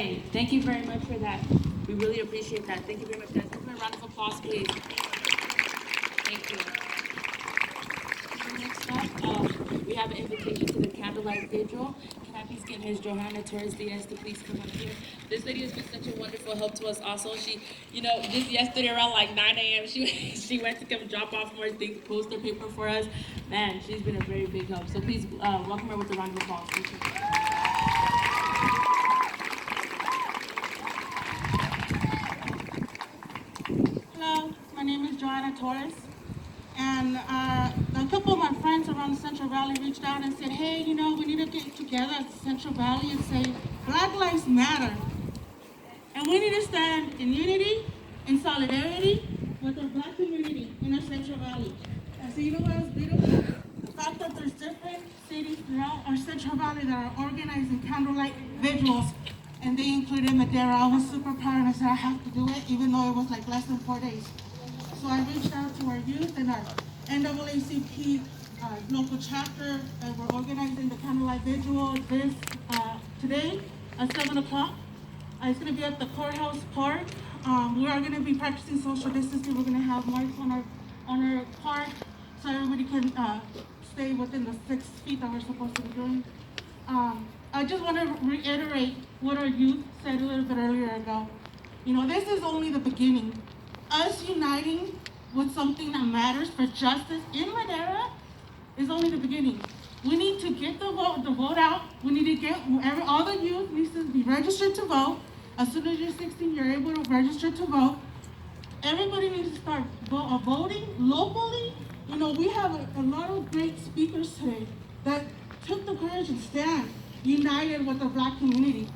right. Thank you very much for that. We really appreciate that. Thank you very much, guys. Give them a round of applause, please. Thank you. Next up, we have an invitation to the candlelight vigil. Can I please get Ms. Johanna Torres Diaz to please come up here? This lady has been such a wonderful help to us also. She, just yesterday around like 9 a.m., she went to come drop off more things, poster paper for us. Man, she's been a very big help. So please welcome her with a round of applause. Thank you. Hello, my name is Johanna Torres, and a couple of my friends around the Central Valley reached out and said, hey, we need to get together at the Central Valley and say, Black Lives Matter. And we need to stand in unity, in solidarity with our Black community in our Central Valley. And so what is beautiful? The fact that there's different cities throughout our Central Valley that are organizing candlelight vigils, and they included Madera. I was super proud, and I said I have to do it, even though it was like less than 4 days. So I reached out to our youth and our NAACP local chapter, and we're organizing the candlelight vigil today at 7 o'clock. It's going to be at the Courthouse Park. We are going to be practicing social distancing. We're going to have marks on our park so everybody can stay within the 6 feet that we're supposed to be doing. I just want to reiterate what our youth said a little bit earlier ago. This is only the beginning. Us uniting with something that matters for justice in Madera is only the beginning. We need to get the vote out. We need to get all the youth needs to be registered to vote. As soon as you're 16, you're able to register to vote. Everybody needs to start voting locally. We have a lot of great speakers today that took the courage to stand united with the Black community.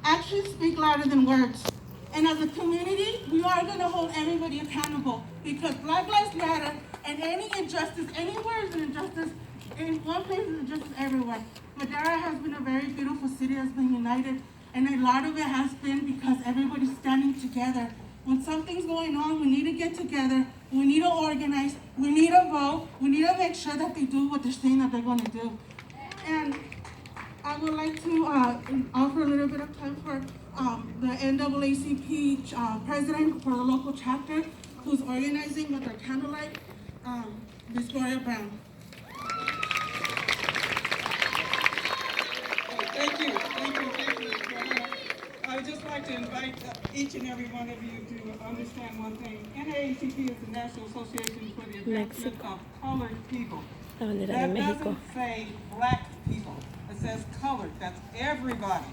Actions speak louder than words. And as a community, we are going to hold everybody accountable because Black Lives Matter, and any injustice, anywhere is an injustice, in one place is injustice everywhere. Madera has been a very beautiful city that's been united, and a lot of it has been because everybody's standing together. When something's going on, we need to get together, we need to organize, we need to vote, we need to make sure that they do what they're saying that they're going to do. And I would like to offer a little bit of time for the NAACP president for the local chapter, who's organizing with our candlelight, Ms. Gloria Brown. Thank you. I would just like to invite each and every one of you to understand one thing. NAACP is the National Association for the Advancement of Colored People. That doesn't say Black people. It says colored. That's everybody.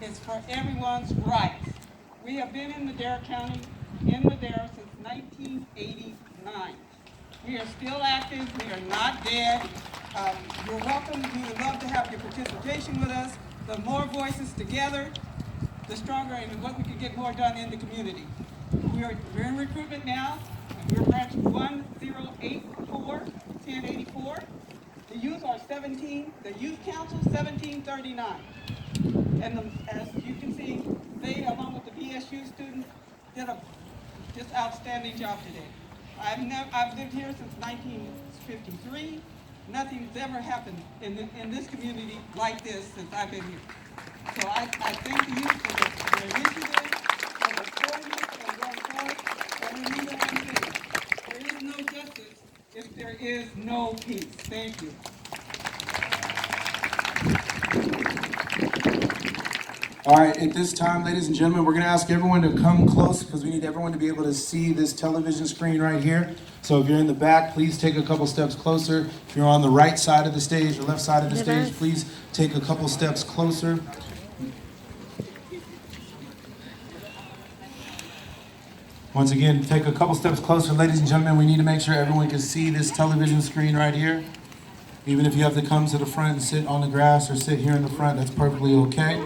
It's for everyone's rights. We have been in Madera County, in Madera, since 1989. We are still active. We are not dead. You're welcome. We would love to have your participation with us. The more voices together, the stronger and what we can get more done in the community. We're in recruitment now. We're branch 1084, 1084. The youth are 17, the youth council 1739. And as you can see, they, along with the BSU students, did a just outstanding job today. I've lived here since 1953. Nothing's ever happened in this community like this since I've been here. So I thank the youth for their initiative, for their coordinates, and going forward. And remember one thing, there is no justice if there is no peace. Thank you. All right, at this time, ladies and gentlemen, we're going to ask everyone to come close because we need everyone to be able to see this television screen right here. So if you're in the back, please take a couple steps closer. If you're on the right side of the stage or left side of the stage, please take a couple steps closer. Once again, take a couple steps closer. Ladies and gentlemen, we need to make sure everyone can see this television screen right here. Even if you have to come to the front and sit on the grass or sit here in the front, that's perfectly okay.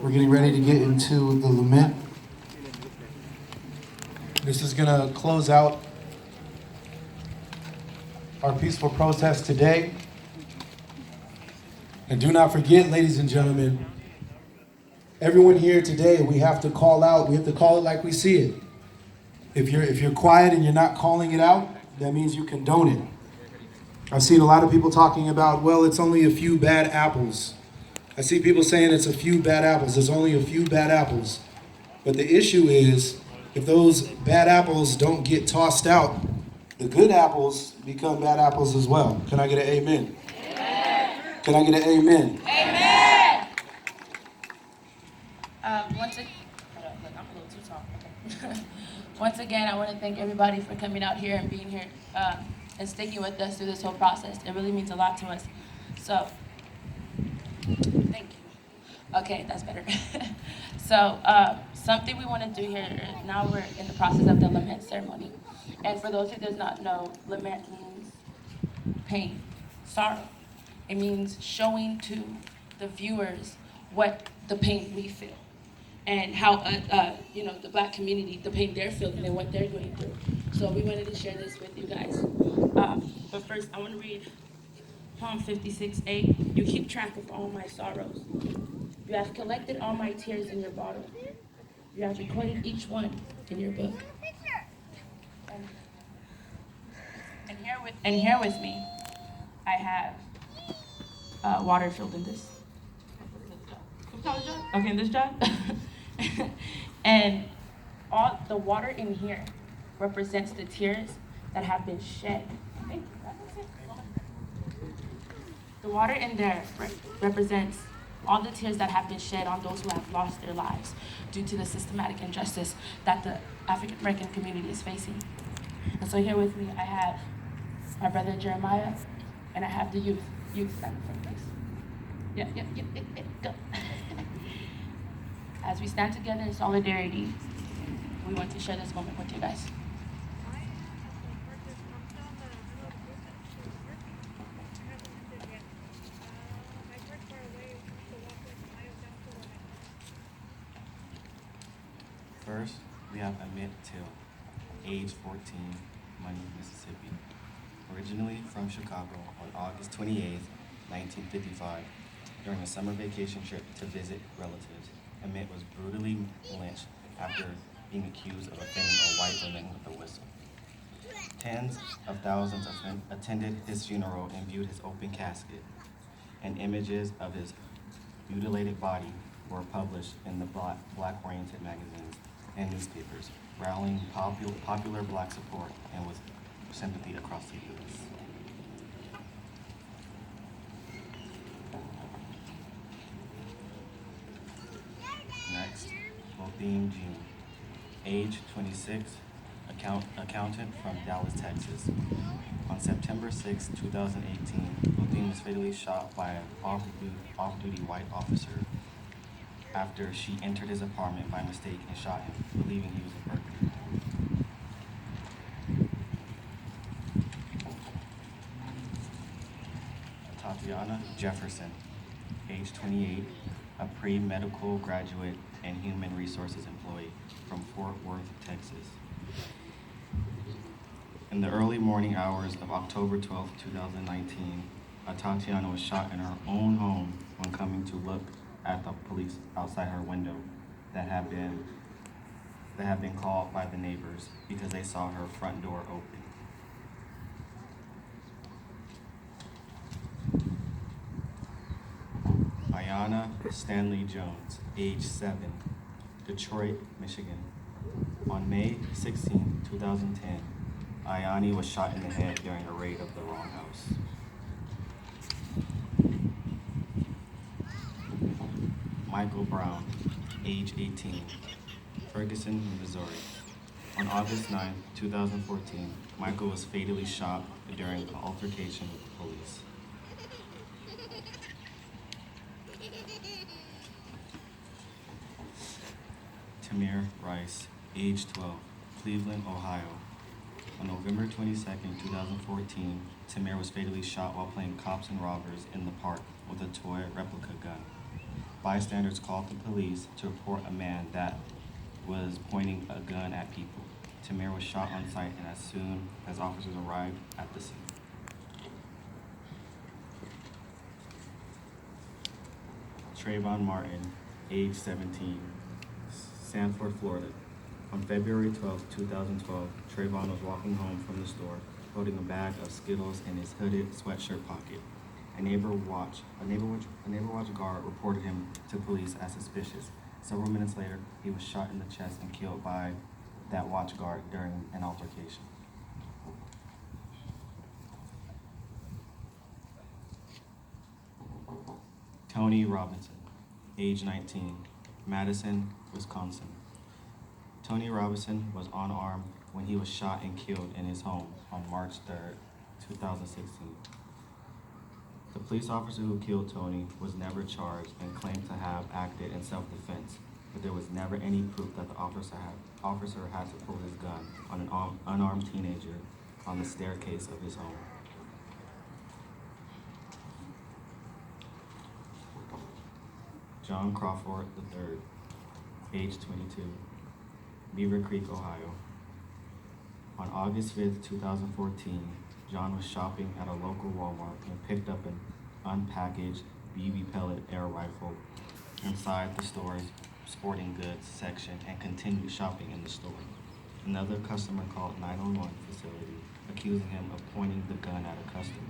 We're getting ready to get into the lament. This is going to close out our peaceful protest today. And do not forget, ladies and gentlemen, everyone here today, we have to call out. We have to call it like we see it. If you're quiet and you're not calling it out, that means you condone it. I've seen a lot of people talking about, well, it's only a few bad apples. I see people saying it's a few bad apples. There's only a few bad apples. But the issue is, if those bad apples don't get tossed out, the good apples become bad apples as well. Can I get an amen? Amen. Can I get an amen? Amen. Once again, look, I'm a little too tall. Okay. Once again, I want to thank everybody for coming out here and being here and sticking with us through this whole process. It really means a lot to us. So, thank you. Okay, that's better. So, something we want to do here, now we're in the process of the lament ceremony. And for those who does not know, lament means pain, sorrow. It means showing to the viewers what the pain we feel and how, the Black community, the pain they're feeling and what they're going through. So we wanted to share this with you guys. But first, I want to read Psalm 56:8. You keep track of all my sorrows. You have collected all my tears in your bottle. You have recorded each one in your book. And here with me, I have water filled in this. Okay, in this jar. And all the water in here represents the tears that have been shed. The water in there represents all the tears that have been shed on those who have lost their lives due to the systematic injustice that the African American community is facing. And so here with me, I have my brother Jeremiah, and I have the youth. Youth, stand in front of this. Yeah, go. As we stand together in solidarity, we want to share this moment with you guys. First, we have Amit Till, age 14, Money, Mississippi. Originally from Chicago on August 28, 1955, during a summer vacation trip to visit relatives, Amit was brutally lynched after being accused of offending a white woman with a whistle. Tens of thousands attended his funeral and viewed his open casket, and images of his mutilated body were published in the Black-oriented magazines and newspapers, rallying popular Black support and with sympathy across the U.S. Next, Botham Jean, age 26, accountant from Dallas, Texas. On September 6, 2018, Botham was fatally shot by an off-duty white officer after she entered his apartment by mistake and shot him, believing he was a burglar. Tatiana Jefferson, age 28, a pre-medical graduate and human resources employee from Fort Worth, Texas. In the early morning hours of October 12, 2019, Tatiana was shot in her own home when coming to look at the police outside her window that had been called by the neighbors because they saw her front door open. Ayanna Stanley Jones, age 7, Detroit, Michigan. On May 16, 2010, Ayani was shot in the head during a raid of the wrong house. Michael Brown, age 18, Ferguson, Missouri. On August 9, 2014, Michael was fatally shot during an altercation with the police. Tamir Rice, age 12, Cleveland, Ohio. On November 22, 2014, Tamir was fatally shot while playing cops and robbers in the park with a toy replica gun. Bystanders called the police to report a man that was pointing a gun at people. Tamir was shot on sight, and as soon as officers arrived at the scene. Trayvon Martin, age 17, Sanford, Florida. On February 12, 2012, Trayvon was walking home from the store, holding a bag of Skittles in his hooded sweatshirt pocket. A neighbor watch guard reported him to police as suspicious. Several minutes later, he was shot in the chest and killed by that watch guard during an altercation. Tony Robinson, age 19, Madison, Wisconsin. Tony Robinson was unarmed when he was shot and killed in his home on March 3rd, 2016. The police officer who killed Tony was never charged and claimed to have acted in self-defense, but there was never any proof that the officer had to pull his gun on an unarmed teenager on the staircase of his home. John Crawford III, age 22, Beaver Creek, Ohio. On August 5th, 2014, John was shopping at a local Walmart and picked up an unpackaged BB pellet air rifle inside the store's sporting goods section and continued shopping in the store. Another customer called 911 facility, accusing him of pointing the gun at a customer.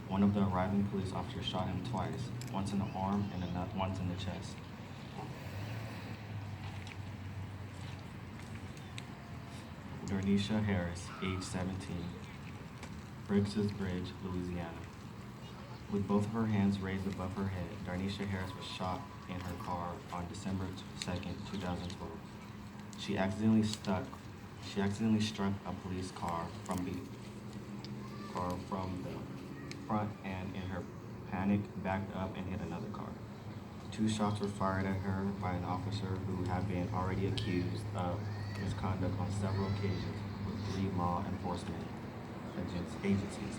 One of the arriving police officers shot him twice, once in the arm and once in the chest. Dornisha Harris, age 17, Briggs's Bridge, Louisiana. With both of her hands raised above her head, Dornisha Harris was shot in her car on December 2nd, 2012. She accidentally struck a police car from the front and in her panic backed up and hit another car. 2 shots were fired at her by an officer who had been already accused of misconduct on several occasions with 3 law enforcement agencies.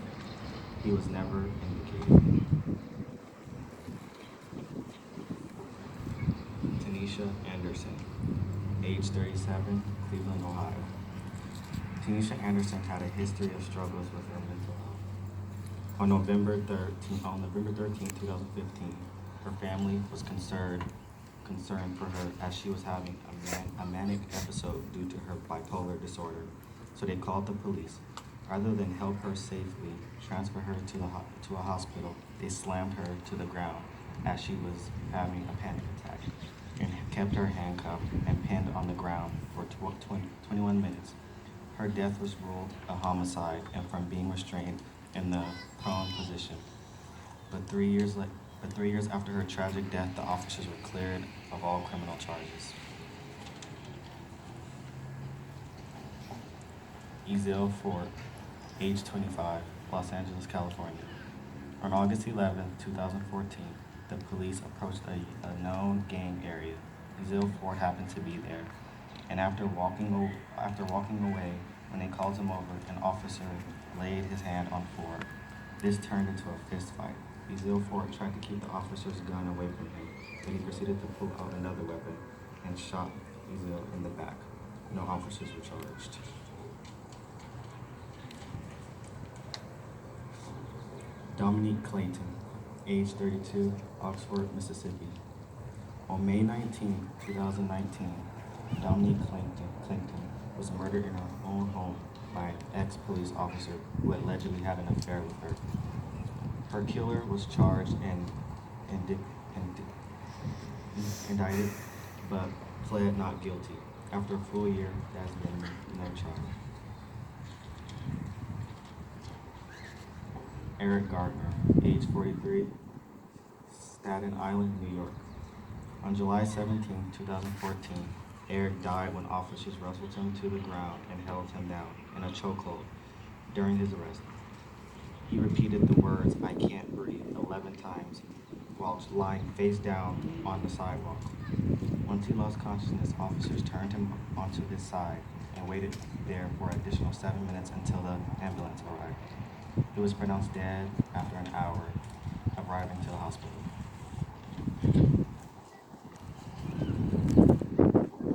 He was never indicated. Tanisha Anderson, age 37, Cleveland, Ohio. Tanisha Anderson had a history of struggles with her mental health. On November 13, 2015, her family was concerned for her as she was having a manic episode due to her bipolar disorder, so they called the police. Rather than help her safely transfer her to a hospital, they slammed her to the ground as she was having a panic attack and kept her handcuffed and pinned on the ground for 21 minutes. Her death was ruled a homicide and from being restrained in the prone position. But 3 years after her tragic death, the officers were cleared of all criminal charges. Ezell Ford, age 25, Los Angeles, California. On August 11, 2014, the police approached a known gang area. Ezell Ford happened to be there, and after walking away, when they called him over, an officer laid his hand on Ford. This turned into a fist fight. Ezell Ford tried to keep the officer's gun away from him, but he proceeded to pull out another weapon and shot Ezell in the back. No officers were charged. Dominique Clayton, age 32, Oxford, Mississippi. On May 19, 2019, Dominique Clayton was murdered in her own home by an ex-police officer who allegedly had an affair with her. Her killer was charged and indicted, but pled not guilty. After a full year, there has been no charge. Eric Gardner, age 43, Staten Island, New York. On July 17, 2014, Eric died when officers wrestled him to the ground and held him down in a chokehold during his arrest. He repeated the words, "I can't breathe," 11 times while lying face down on the sidewalk. Once he lost consciousness, officers turned him onto his side and waited there for an additional 7 minutes until the ambulance arrived. He was pronounced dead after an hour of arriving to the hospital.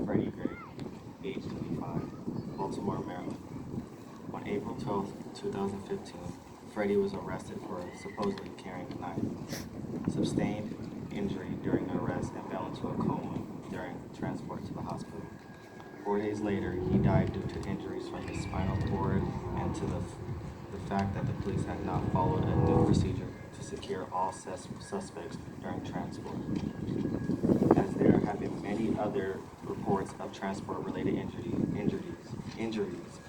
Freddie Gray, age 25, Baltimore, Maryland. On April 12, 2015, Freddie was arrested for supposedly carrying a knife, sustained injury during arrest, and fell into a coma during transport to the hospital. 4 days later, he died due to injuries from his spinal cord and to the fact that the police had not followed a due procedure to to secure all suspects during transport, as there have been many other reports of transport-related injuries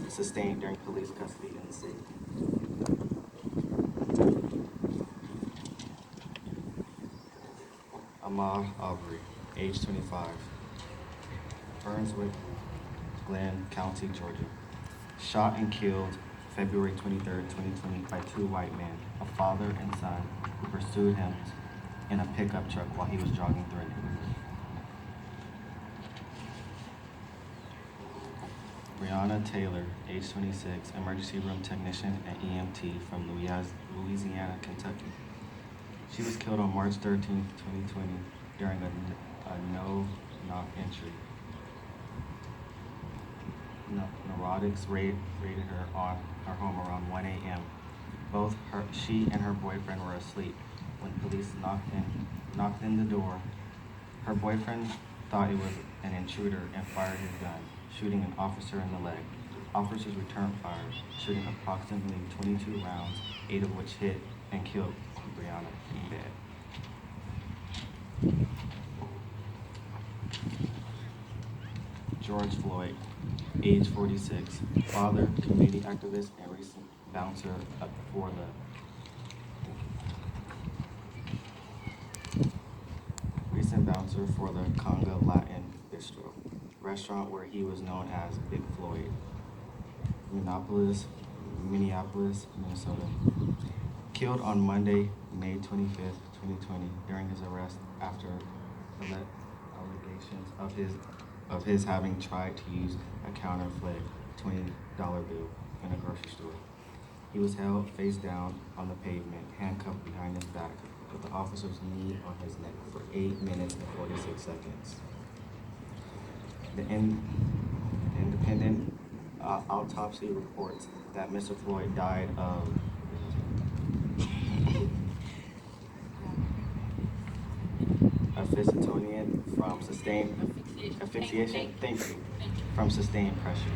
sustained during police custody in the city. Ahmaud Arbery, age 25, Burnswick, Glenn County, Georgia. Shot and killed February 23, 2020 by two white men, a father and son, who pursued him in a pickup truck while he was jogging through a neighborhood. Breonna Taylor, age 26, emergency room technician at EMT from Louisiana, Kentucky. She was killed on March 13, 2020 during a no-knock entry. Neurotics raided her on her home around 1 a.m. Both she and her boyfriend were asleep when police knocked in the door. Her boyfriend thought it was an intruder and fired his gun, shooting an officer in the leg. Officers returned fire, shooting approximately 22 rounds, 8 of which hit and killed Breonna in bed. George Floyd, age 46, father, community activist, and recent bouncer for the Conga Latin Bistro restaurant, where he was known as Big Floyd. Minneapolis, Minnesota. Killed on Monday, May 25th, 2020, during his arrest after allegations of his having tried to use a counterfeit $20 bill in a grocery store. He was held face down on the pavement, handcuffed behind his back, with the officer's knee on his neck for 8 minutes and 46 seconds. The independent autopsy reports that Mr. Floyd died of asphyxiation from sustained asphyxiation. Thank you. From sustained pressure.